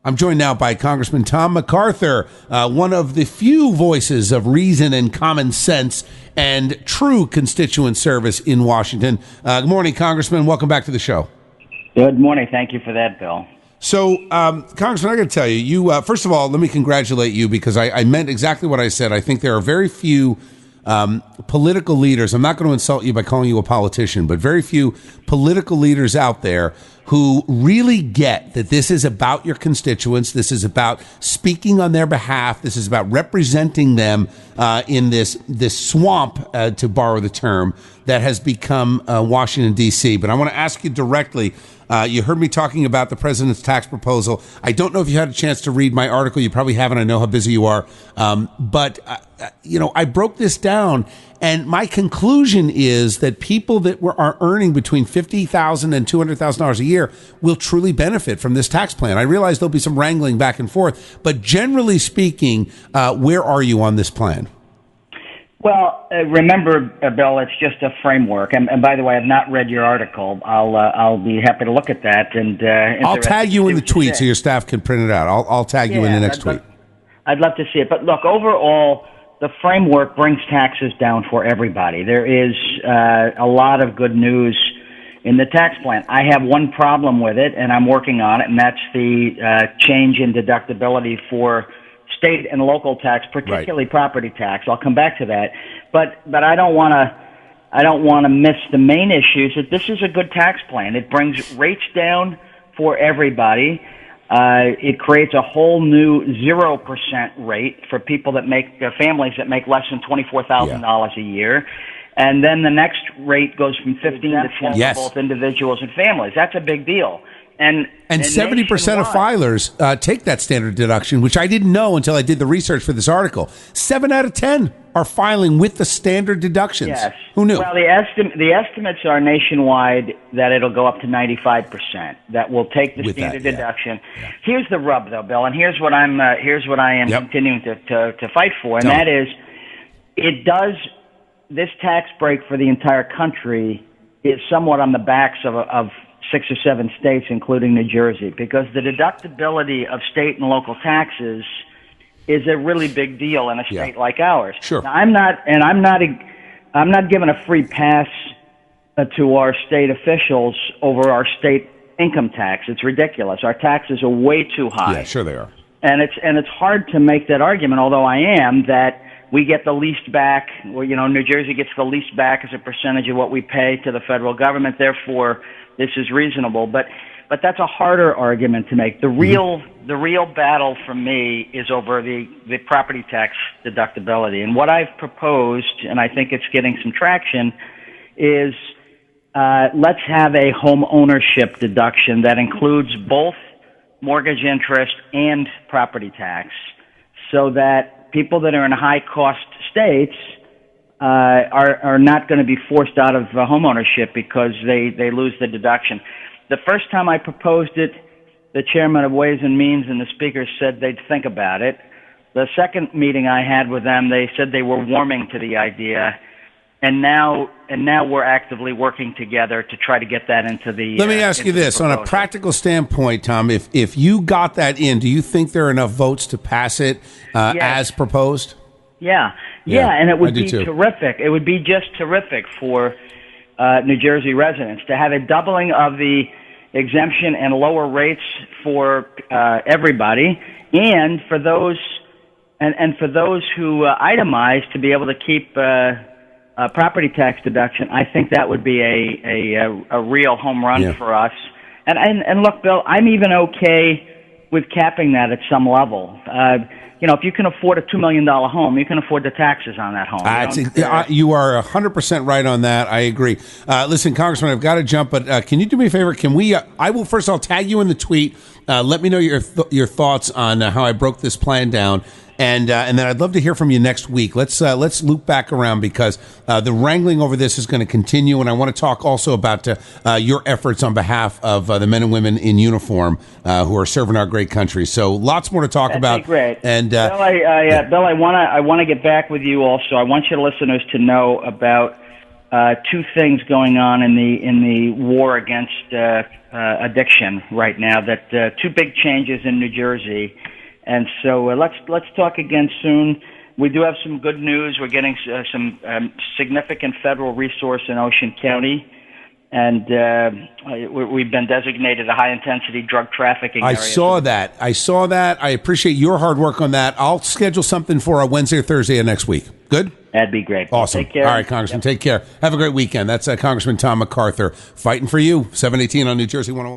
I'm joined now by Congressman Tom MacArthur, one of the few voices of reason and common sense and true constituent service in Washington. Good morning, Congressman. Welcome back to the show. Good morning. Thank you for that, Bill. So, Congressman, I got to tell you, first of all, let me congratulate you because I meant exactly what I said. I think there are very few political leaders. I'm not going to insult you by calling you a politician, but very few political leaders out there who really get that this is about your constituents. This is about speaking on their behalf. This is about representing them in this swamp, to borrow the term, that has become Washington, D.C. But I want to ask you directly. You heard me talking about the president's tax proposal. I don't know if you had a chance to read my article. You probably haven't. I know how busy you are. But I broke this down, and my conclusion is that people that are earning between $50,000 and $200,000 a year will truly benefit from this tax plan. I realize there'll be some wrangling back and forth, but generally speaking, where are you on this plan? Well, remember, Bill, it's just a framework. And by the way, I've not read your article. I'll be happy to look at that. And I'll tag you in the tweet so your staff can print it out. I'll tag you in the next tweet. I'd love to see it. But look, overall, the framework brings taxes down for everybody. There is a lot of good news in the tax plan. I have one problem with it, and I'm working on it, and that's the change in deductibility for state and local tax, particularly property tax. I'll come back to that, but I don't want to miss the main issues. That this is a good tax plan. It brings rates down for everybody. It creates a whole new 0% rate for people that make families that make less than $24,000 a year. And then the next rate goes from 15 to 10 for both individuals and families. That's a big deal. And 70% of filers take that standard deduction, which I didn't know until I did the research for this article. 7 out of 10 are filing with the standard deductions. Yes. Who knew? Well, the estimates are nationwide that it'll go up to 95%. That will take the standard deduction. Yeah. Here's the rub, though, Bill, and here's what I am continuing to fight for, and that is, this tax break for the entire country is somewhat on the backs of 6 or 7 states, including New Jersey, because the deductibility of state and local taxes is a really big deal in a state like ours. Sure. Now, I'm not giving a free pass to our state officials over our state income tax. It's ridiculous. Our taxes are way too high. Yeah, sure they are. And it's hard to make that argument, although I am, that we get the least back. Well, New Jersey gets the least back as a percentage of what we pay to the federal government. Therefore, this is reasonable, but that's a harder argument to make. The real battle for me is over the property tax deductibility. And what I've proposed, and I think it's getting some traction, is let's have a home ownership deduction that includes both mortgage interest and property tax, so that people that are in high-cost states are not going to be forced out of home ownership because they lose the deduction. The first time I proposed it, the chairman of Ways and Means and the speaker said they'd think about it. The second meeting I had with them, they said they were warming to the idea, and now we're actively working together to try to get that into the. Let me ask you this: on a practical standpoint, Tom, if you got that in, do you think there are enough votes to pass it as proposed? Yeah, and it would be terrific. It would be just terrific for New Jersey residents to have a doubling of the exemption and lower rates for everybody, and for those who itemize to be able to keep property tax deduction. I think that would be a real home run for us. And look, Bill, I'm even okay with capping that at some level. If you can afford a $2 million home, you can afford the taxes on that home. You are 100% right on that. I agree. Listen, Congressman, I've got to jump, but can you do me a favor? Can we? I will first. I'll tag you in the tweet. Let me know your thoughts on how I broke this plan down. And then I'd love to hear from you next week. Let's loop back around because the wrangling over this is going to continue, and I want to talk also about your efforts on behalf of the men and women in uniform who are serving our great country. So lots more to talk about. Great. And Bill, Bill, I want to get back with you also. I want your listeners to know about two things going on in the war against addiction right now. That two big changes in New Jersey, and so let's talk again soon. We do have some good news. We're getting some significant federal resource in Ocean County, and we've been designated a high-intensity drug trafficking area. I saw that. I appreciate your hard work on that. I'll schedule something for a Wednesday or Thursday of next week. Good? That'd be great. Awesome. Take care. All right, Congressman, take care. Have a great weekend. That's Congressman Tom MacArthur fighting for you, 718 on New Jersey 101.